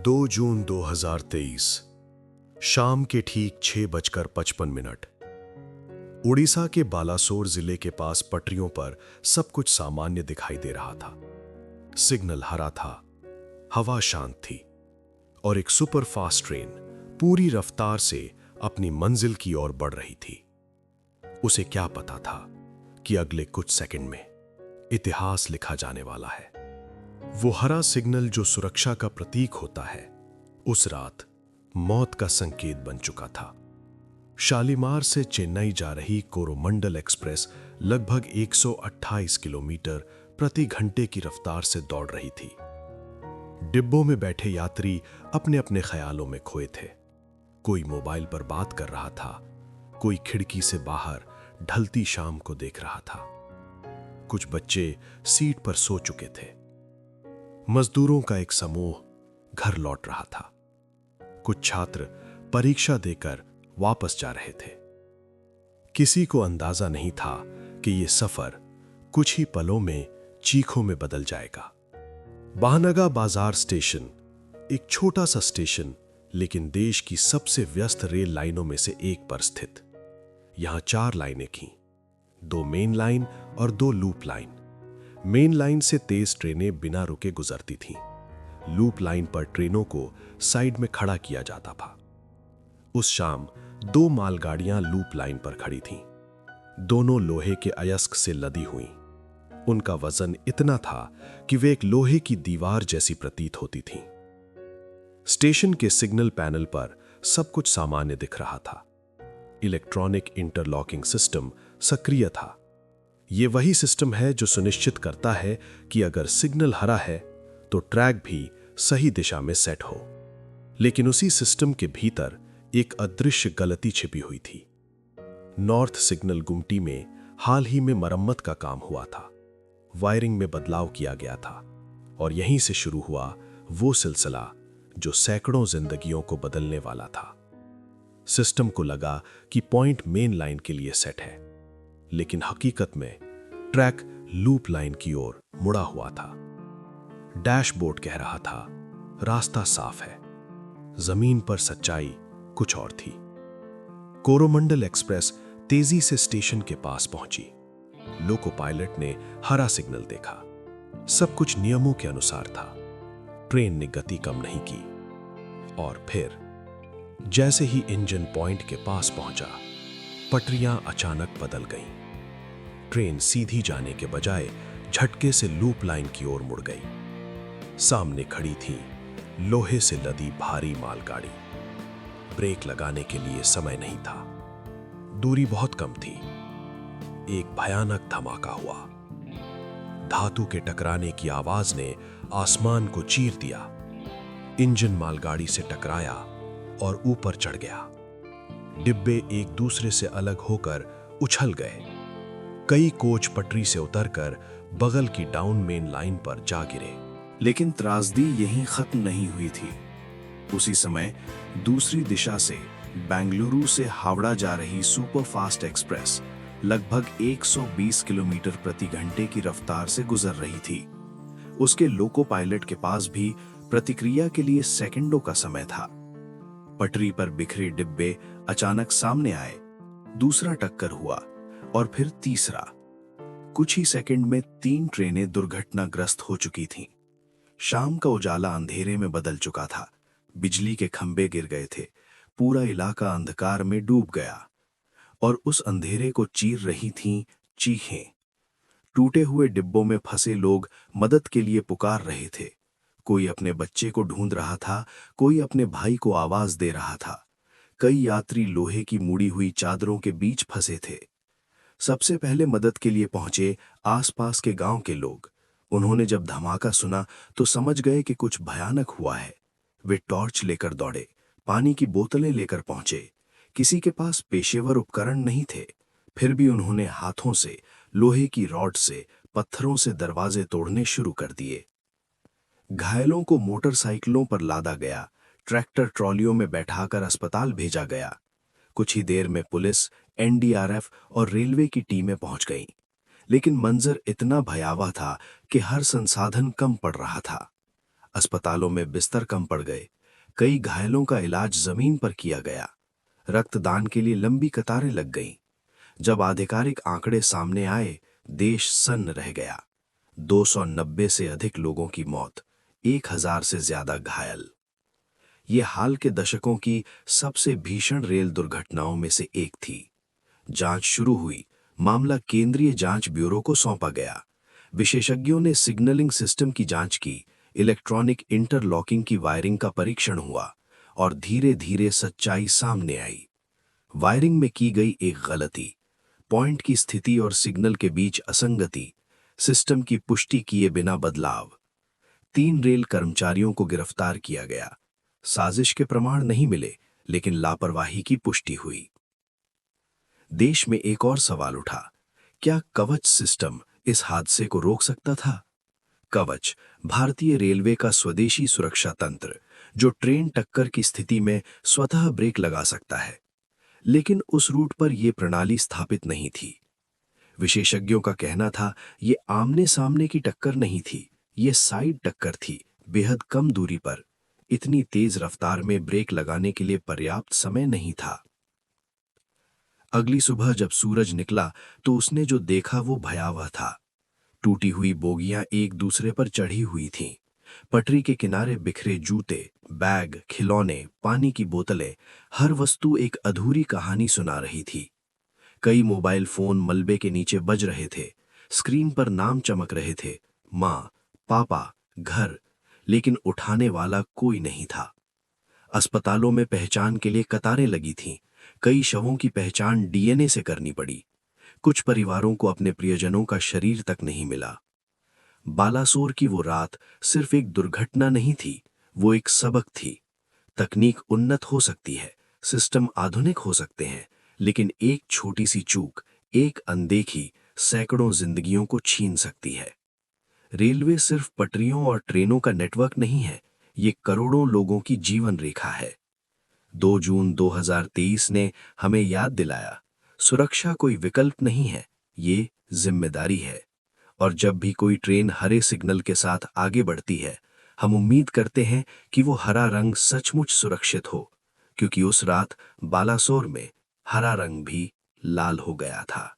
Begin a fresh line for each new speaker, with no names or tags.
2 जून 2023 शाम के ठीक 6:55। उड़ीसा के बालासोर जिले के पास पटरियों पर सब कुछ सामान्य दिखाई दे रहा था। सिग्नल हरा था, हवा शांत थी और एक सुपर फास्ट ट्रेन पूरी रफ्तार से अपनी मंजिल की ओर बढ़ रही थी। उसे क्या पता था कि अगले कुछ सेकंड में इतिहास लिखा जाने वाला है। वो हरा सिग्नल जो सुरक्षा का प्रतीक होता है, उस रात मौत का संकेत बन चुका था। शालीमार से चेन्नई जा रही कोरोमंडल एक्सप्रेस लगभग 128 किलोमीटर प्रति घंटे की रफ्तार से दौड़ रही थी। डिब्बों में बैठे यात्री अपने अपने ख्यालों में खोए थे। कोई मोबाइल पर बात कर रहा था, कोई खिड़की से बाहर ढलती शाम को देख रहा था। कुछ बच्चे सीट पर सो चुके थे। मजदूरों का एक समूह घर लौट रहा था। कुछ छात्र परीक्षा देकर वापस जा रहे थे। किसी को अंदाजा नहीं था कि यह सफर कुछ ही पलों में चीखों में बदल जाएगा। बाहनगा बाजार स्टेशन एक छोटा सा स्टेशन, लेकिन देश की सबसे व्यस्त रेल लाइनों में से एक पर स्थित। यहां 4 लाइनें थीं, 2 मेन लाइन और 2 लूप लाइन। मेन लाइन से तेज ट्रेनें बिना रुके गुजरती थीं। लूप लाइन पर ट्रेनों को साइड में खड़ा किया जाता था। उस शाम 2 मालगाड़ियां लूप लाइन पर खड़ी थीं। दोनों लोहे के अयस्क से लदी हुईं। उनका वजन इतना था कि वे एक लोहे की दीवार जैसी प्रतीत होती थीं। स्टेशन के सिग्नल पैनल पर सब कुछ सामान्य दिख रहा था। इलेक्ट्रॉनिक इंटरलॉकिंग सिस्टम सक्रिय था। यह वही सिस्टम है जो सुनिश्चित करता है कि अगर सिग्नल हरा है तो ट्रैक भी सही दिशा में सेट हो। लेकिन उसी सिस्टम के भीतर एक अदृश्य गलती छिपी हुई थी। नॉर्थ सिग्नल गुमटी में हाल ही में मरम्मत का काम हुआ था। वायरिंग में बदलाव किया गया था और यहीं से शुरू हुआ वो सिलसिला जो सैकड़ों जिंदगियों को बदलने वाला था। सिस्टम को लगा कि पॉइंट मेन लाइन के लिए सेट है, लेकिन हकीकत में ट्रैक लूप लाइन की ओर मुड़ा हुआ था। डैशबोर्ड कह रहा था, रास्ता साफ है। जमीन पर सच्चाई कुछ और थी। कोरोमंडल एक्सप्रेस तेजी से स्टेशन के पास पहुंची। लोको पायलट ने हरा सिग्नल देखा। सब कुछ नियमों के अनुसार था। ट्रेन ने गति कम नहीं की और फिर जैसे ही इंजन पॉइंट के पास पहुंचा, पटरियां अचानक बदल गईं। ट्रेन सीधी जाने के बजाय झटके से लूप लाइन की ओर मुड़ गई। सामने खड़ी थी लोहे से लदी भारी मालगाड़ी। ब्रेक लगाने के लिए समय नहीं था। दूरी बहुत कम थी। एक भयानक धमाका हुआ। धातु के टकराने की आवाज ने आसमान को चीर दिया। इंजन मालगाड़ी से टकराया और ऊपर चढ़ गया। डिब्बे एक दूसरे से अलग होकर उछल गए। कई कोच पटरी से उतरकर बगल की डाउन मेन लाइन पर जा गिरे।
लेकिन त्रासदी यहीं खत्म नहीं हुई थी। उसी समय दूसरी दिशा से बेंगलुरु से हावड़ा जा रही सुपर फास्ट एक्सप्रेस लगभग 120 किलोमीटर प्रति घंटे की रफ्तार से गुजर रही थी। उसके लोको पायलट के पास भी प्रतिक्रिया के लिए सेकंडों का समय था। पटरी पर बिखरे डिब्बे अचानक सामने आए। दूसरा टक्कर हुआ और फिर तीसरा। कुछ ही सेकंड में 3 ट्रेनें दुर्घटनाग्रस्त हो चुकी थीं। शाम का उजाला अंधेरे में बदल चुका था। बिजली के खंभे गिर गए थे। पूरा इलाका अंधकार में डूब गया और उस अंधेरे को चीर रही थीं चीखें। टूटे हुए डिब्बों में फंसे लोग मदद के लिए पुकार रहे थे। कोई अपने बच्चे को ढूंढ रहा था, कोई अपने भाई को आवाज दे रहा था। कई यात्री लोहे की मुड़ी हुई चादरों के बीच फंसे थे। सबसे पहले मदद के लिए पहुंचे आसपास के गांव के लोग। उन्होंने जब धमाका सुना तो समझ गए कि कुछ भयानक हुआ है। वे टॉर्च लेकर दौड़े, पानी की बोतलें लेकर पहुंचे। किसी के पास पेशेवर उपकरण नहीं थे, फिर भी उन्होंने हाथों से लोहे की रॉड से पत्थरों से दरवाजे तोड़ने शुरू कर दिए। घायलों को मोटरसाइकिलों पर लादा गया। ट्रैक्टर ट्रॉलियों में बैठाकर अस्पताल भेजा गया। कुछ ही देर में पुलिस, एनडीआरएफ और रेलवे की टीमें पहुंच गईं। लेकिन मंजर इतना भयावह था कि हर संसाधन कम पड़ रहा था। अस्पतालों में बिस्तर कम पड़ गए, कई घायलों का इलाज जमीन पर किया गया। रक्तदान के लिए लंबी कतारें लग गईं। जब आधिकारिक आंकड़े सामने आए, देश सन्न रह गया। 290 से अधिक लोगों की मौत, 1000 से ज्यादा घायल। ये हाल के दशकों की सबसे भीषण रेल दुर्घटनाओं में से एक थी। जांच शुरू हुई, मामला केंद्रीय जांच ब्यूरो को सौंपा गया। विशेषज्ञों ने सिग्नलिंग सिस्टम की जांच की, इलेक्ट्रॉनिक इंटरलॉकिंग की वायरिंग का परीक्षण हुआ और धीरे धीरे सच्चाई सामने आई। वायरिंग में की गई एक गलती, पॉइंट की स्थिति और सिग्नल के बीच असंगति, सिस्टम की पुष्टि किए बिना बदलाव। 3 रेल कर्मचारियों को गिरफ्तार किया गया। साजिश के प्रमाण नहीं मिले, लेकिन लापरवाही की पुष्टि हुई। देश में एक और सवाल उठा, क्या कवच सिस्टम इस हादसे को रोक सकता था? कवच, भारतीय रेलवे का स्वदेशी सुरक्षा तंत्र, जो ट्रेन टक्कर की स्थिति में स्वतः ब्रेक लगा सकता है। लेकिन उस रूट पर यह प्रणाली स्थापित नहीं थी। विशेषज्ञों का कहना था, ये आमने सामने की टक्कर नहीं थी, ये साइड टक्कर थी, बेहद कम दूरी पर। इतनी तेज रफ्तार में ब्रेक लगाने के लिए पर्याप्त समय नहीं था। अगली सुबह जब सूरज निकला तो उसने जो देखा वो भयावह था। टूटी हुई बोगियां एक दूसरे पर चढ़ी हुई थीं। पटरी के किनारे बिखरे जूते, बैग, खिलौने, पानी की बोतलें, हर वस्तु एक अधूरी कहानी सुना रही थी। कई मोबाइल फोन मलबे के नीचे बज रहे थे। स्क्रीन पर नाम चमक रहे थे, माँ, पापा, घर, लेकिन उठाने वाला कोई नहीं था। अस्पतालों में पहचान के लिए कतारें लगी थीं। कई शवों की पहचान डीएनए से करनी पड़ी। कुछ परिवारों को अपने प्रियजनों का शरीर तक नहीं मिला। बालासोर की वो रात सिर्फ एक दुर्घटना नहीं थी, वो एक सबक थी। तकनीक उन्नत हो सकती है, सिस्टम आधुनिक हो सकते हैं, लेकिन एक छोटी सी चूक, एक अनदेखी, सैकड़ों जिंदगियों को छीन सकती है। रेलवे सिर्फ पटरियों और ट्रेनों का नेटवर्क नहीं है, ये करोड़ों लोगों की जीवन रेखा है। 2 जून 2023 ने हमें याद दिलाया, सुरक्षा कोई विकल्प नहीं है, ये जिम्मेदारी है। और जब भी कोई ट्रेन हरे सिग्नल के साथ आगे बढ़ती है, हम उम्मीद करते हैं कि वो हरा रंग सचमुच सुरक्षित हो, क्योंकि उस रात बालासोर में हरा रंग भी लाल हो गया था।